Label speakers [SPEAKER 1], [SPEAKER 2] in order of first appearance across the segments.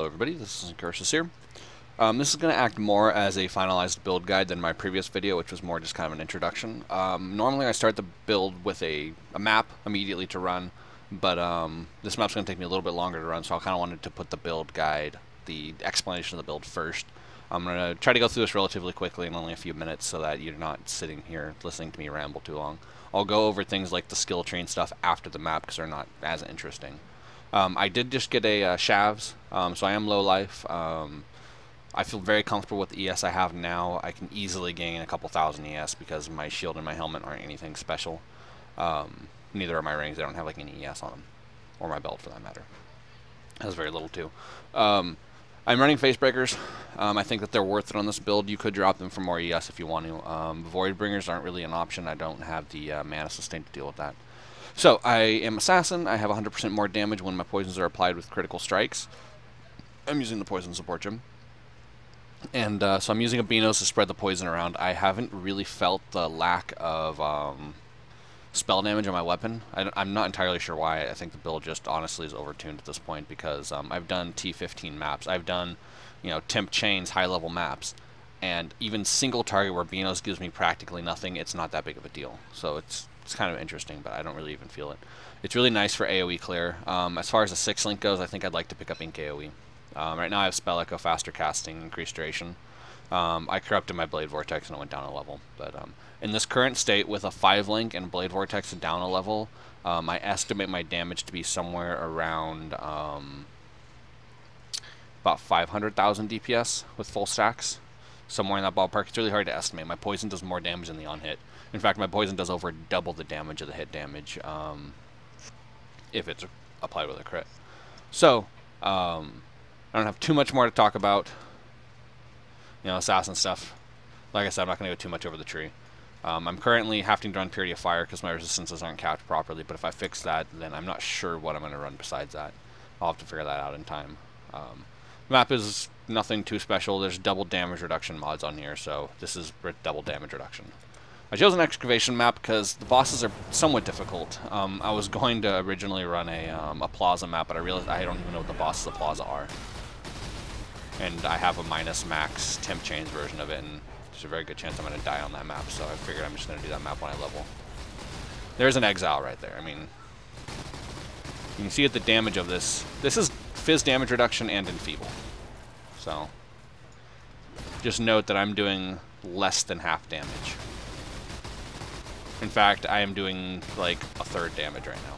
[SPEAKER 1] Hello everybody, this is Cursus here. This is going to act more as a finalized build guide than my previous video, which was more just kind of an introduction. Normally I start the build with a map immediately to run, but this map's going to take me a little bit longer to run, so I kind of wanted to put the build guide, the explanation of the build first. I'm going to try to go through this relatively quickly in only a few minutes so that you're not sitting here listening to me ramble too long. I'll go over things like the skill tree and stuff after the map because they're not as interesting. I did just get a Shavs, so I am low life. I feel very comfortable with the ES I have now. I can easily gain a couple thousand ES because my shield and my helmet aren't anything special. Neither are my rings. They don't have like any ES on them, or my belt for that matter. It has very little too. I'm running face breakers. I think that they're worth it on this build. You could drop them for more ES if you want to. Void bringers aren't really an option. I don't have the mana sustain to deal with that. So, I am Assassin. I have 100% more damage when my poisons are applied with critical strikes. I'm using the poison support gem. And so I'm using a Benos to spread the poison around. I haven't really felt the lack of spell damage on my weapon. I'm not entirely sure why. I think the build just honestly is overtuned at this point because I've done T13 maps. I've done, temp chains, high-level maps. And even single target where Benos gives me practically nothing, it's not that big of a deal. So it's kind of interesting, but I don't really even feel it. It's really nice for AoE clear. As far as the 6-link goes, I think I'd like to pick up Ink AoE. Right now I have Spell Echo, faster casting, increased duration. I corrupted my Blade Vortex and it went down a level. But in this current state, with a 5-link and Blade Vortex down a level, I estimate my damage to be somewhere around about 500,000 DPS with full stacks. Somewhere in that ballpark. It's really hard to estimate. My poison does more damage than the on-hit. In fact, my poison does over double the damage of the hit damage if it's applied with a crit. So, I don't have too much more to talk about. Assassin stuff. Like I said, I'm not going to go too much over the tree. I'm currently having to run Purity of Fire because my resistances aren't capped properly, but if I fix that, then I'm not sure what I'm going to run besides that. I'll have to figure that out in time. Map is nothing too special. There's double damage reduction mods on here, so this is double damage reduction. I chose an excavation map because the bosses are somewhat difficult. I was going to originally run a plaza map, but I realized I don't even know what the bosses of plaza are. And I have a minus max temp chains version of it, and there's a very good chance I'm going to die on that map, so I figured I'm just going to do that map when I level. There's an exile right there. I mean, you can see at the damage of this. This is fizz damage reduction and enfeeble. So, just note that I'm doing less than half damage. In fact, I am doing like a third damage right now.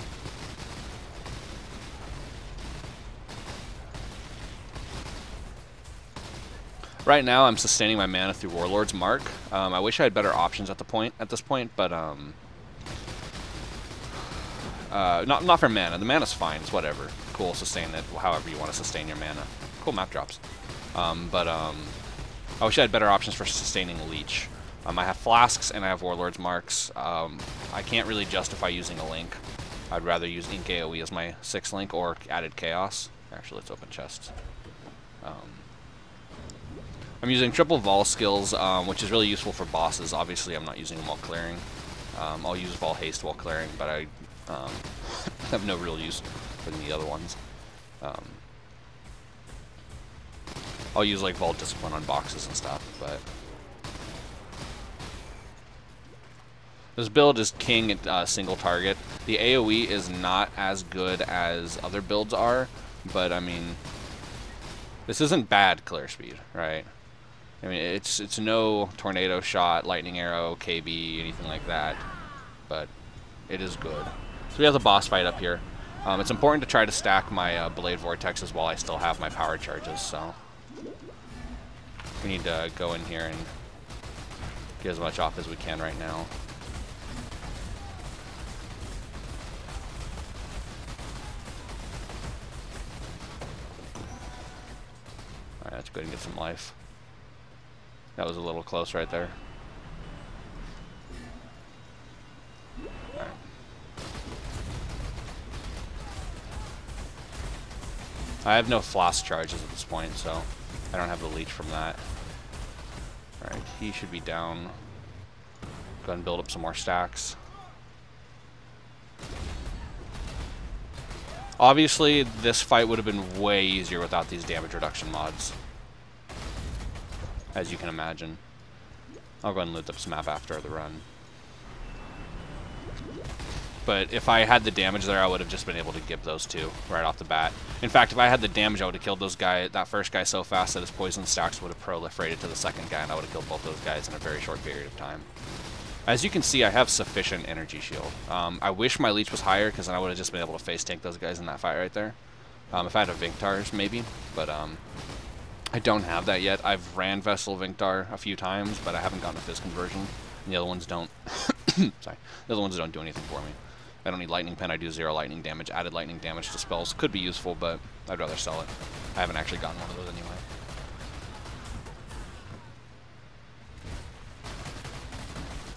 [SPEAKER 1] Right now, I'm sustaining my mana through Warlord's Mark. I wish I had better options at this point, but not for mana. The mana's fine. It's whatever. Cool, sustain it however you want to sustain your mana. Cool map drops. I wish I had better options for sustaining Leech. I have Flasks and I have Warlord's Marks. I can't really justify using a link. I'd rather use Ink AoE as my 6-link or added Chaos. Actually, let's open chests. I'm using triple Vol skills, which is really useful for bosses. Obviously, I'm not using them while clearing. I'll use Vol Haste while clearing, but I have no real use for the other ones. I'll use like Vol Discipline on boxes and stuff, but this build is king at single target. The AoE is not as good as other builds are, but I mean, this isn't bad clear speed, right? I mean, it's no tornado shot, lightning arrow, KB, anything like that, but it is good. So we have the boss fight up here. It's important to try to stack my Blade Vortexes while I still have my power charges, so we need to go in here and get as much off as we can right now. Alright, let's go ahead and get some life. That was a little close right there. Alright. I have no floss charges at this point, so I don't have the leech from that. Alright, he should be down. Go ahead and build up some more stacks. Obviously, this fight would have been way easier without these damage reduction mods, as you can imagine. I'll go ahead and loot this map after the run. But if I had the damage there, I would have just been able to give those two right off the bat. In fact, if I had the damage, I would have killed that first guy so fast that his poison stacks would have proliferated to the second guy, and I would have killed both those guys in a very short period of time. As you can see, I have sufficient energy shield. I wish my leech was higher, because then I would have just been able to face tank those guys in that fight right there. If I had a Vinctar's, maybe, but I don't have that yet. I've ran Vessel Vinctar a few times, but I haven't gotten a Fizz conversion, and the other ones don't. Sorry, the other ones don't do anything for me. I don't need Lightning Pen, I do 0 lightning damage. Added lightning damage to spells could be useful, but I'd rather sell it. I haven't actually gotten one of those anyway.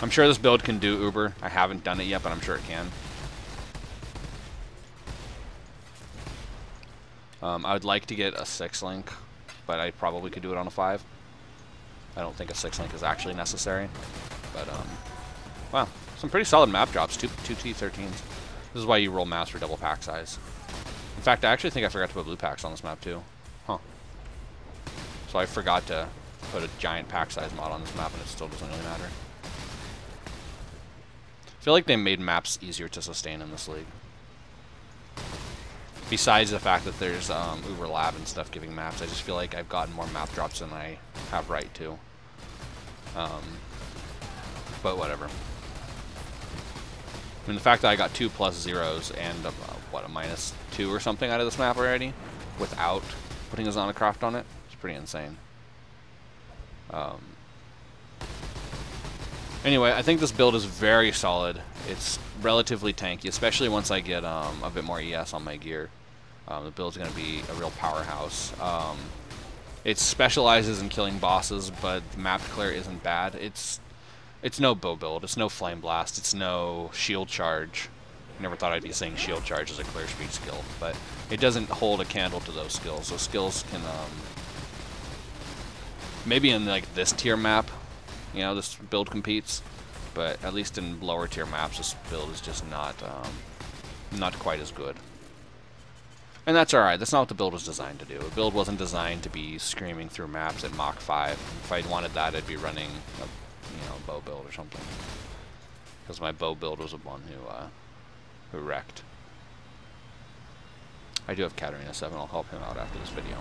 [SPEAKER 1] I'm sure this build can do Uber. I haven't done it yet, but I'm sure it can. I would like to get a 6-link, but I probably could do it on a 5. I don't think a 6-link is actually necessary, but wow. Some pretty solid map drops, two T13s. This is why you roll maps for double pack size. In fact, I actually think I forgot to put blue packs on this map too. Huh. So I forgot to put a giant pack size mod on this map, and it still doesn't really matter. I feel like they made maps easier to sustain in this league. Besides the fact that there's Uber Lab and stuff giving maps, I just feel like I've gotten more map drops than I have right to. But whatever. I mean, the fact that I got 2 +0s and, what, a -2 or something out of this map already, without putting a Zonacraft on it, is pretty insane. Anyway, I think this build is very solid. It's relatively tanky, especially once I get a bit more ES on my gear. The build's going to be a real powerhouse. It specializes in killing bosses, but the map clear isn't bad. It's no bow build, it's no flame blast, it's no shield charge. I never thought I'd be saying shield charge as a clear speed skill, but it doesn't hold a candle to those skills. Those skills can, maybe in like this tier map, you know, this build competes, but at least in lower tier maps, this build is just not quite as good. And that's alright, that's not what the build was designed to do. The build wasn't designed to be screaming through maps at Mach 5. If I'd wanted that, I'd be running a bow build or something. Because my bow build was the one who wrecked. I do have Katarina 7, I'll help him out after this video.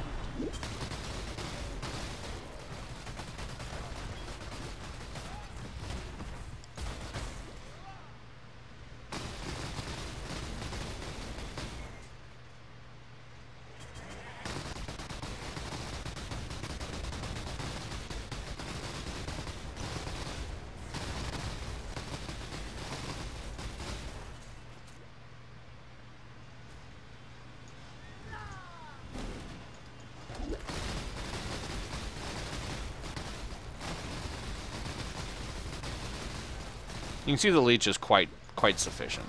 [SPEAKER 1] You can see the leech is quite sufficient.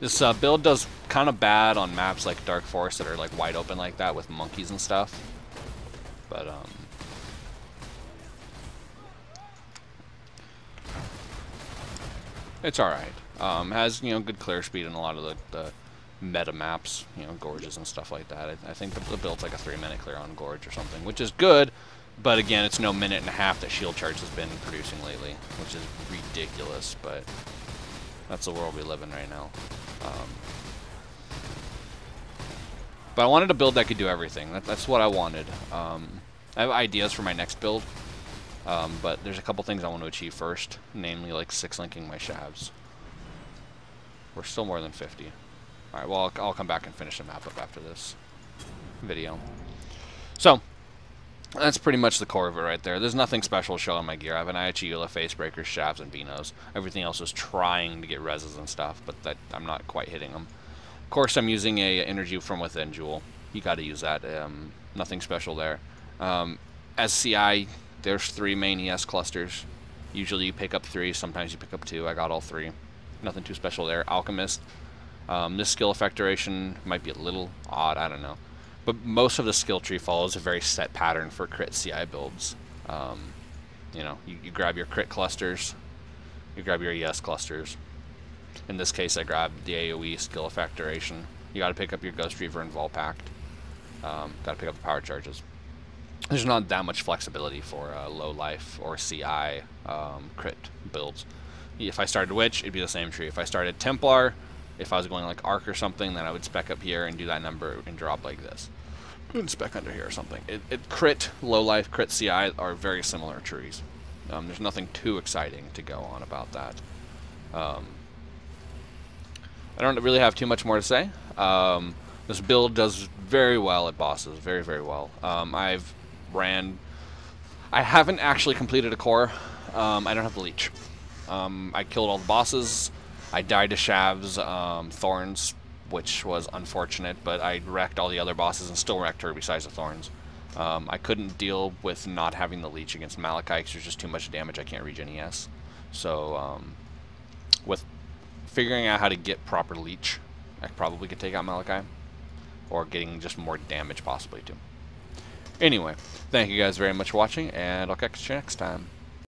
[SPEAKER 1] This build does kind of bad on maps like Dark Forest that are like wide open like that with monkeys and stuff. But it's alright. Has, you know, good clear speed in a lot of the meta maps, you know, gorges and stuff like that. I think the build's like a 3-minute clear on gorge or something, which is good. But again, it's no minute and a half that shield charge has been producing lately, which is ridiculous, but that's the world we live in right now. But I wanted a build that could do everything. That's what I wanted. I have ideas for my next build, but there's a couple things I want to achieve first, namely like 6-linking my shavs. We're still more than 50. Alright, well, I'll come back and finish the map up after this video. So, that's pretty much the core of it right there. There's nothing special to show on my gear. I have an Aichiula, Facebreakers, Shavs, and Beanos. Everything else is trying to get reses and stuff, but that I'm not quite hitting them. Of course, I'm using a Energy from Within jewel. You got to use that. Nothing special there. As CI, there's 3 main ES clusters. Usually you pick up 3, sometimes you pick up 2. I got all 3. Nothing too special there. Alchemist. This skill effect duration might be a little odd, I don't know. But most of the skill tree follows a very set pattern for crit CI builds. You know, you grab your crit clusters, you grab your ES clusters, In this case, I grabbed the AoE skill effect duration. You got to pick up your Ghost Reaver and Vol Pact. Got to pick up the power charges. There's not that much flexibility for low life or CI crit builds. If I started Witch, it'd be the same tree. If I started Templar, if I was going like Arc or something, then I would spec up here and do that number and drop like this. And spec under here or something. Crit, low life, crit CI are very similar trees. There's nothing too exciting to go on about that. I don't really have too much more to say. This build does very well at bosses, very, very well. I haven't actually completed a core. I don't have the leech. I killed all the bosses. I died to Shav's Thorns, which was unfortunate, but I wrecked all the other bosses and still wrecked her besides the Thorns. I couldn't deal with not having the leech against Malachi because there's just too much damage. I can't regen ES. So, with figuring out how to get proper leech, I probably could take out Malachi. Or getting just more damage possibly too. Anyway, thank you guys very much for watching, and I'll catch you next time.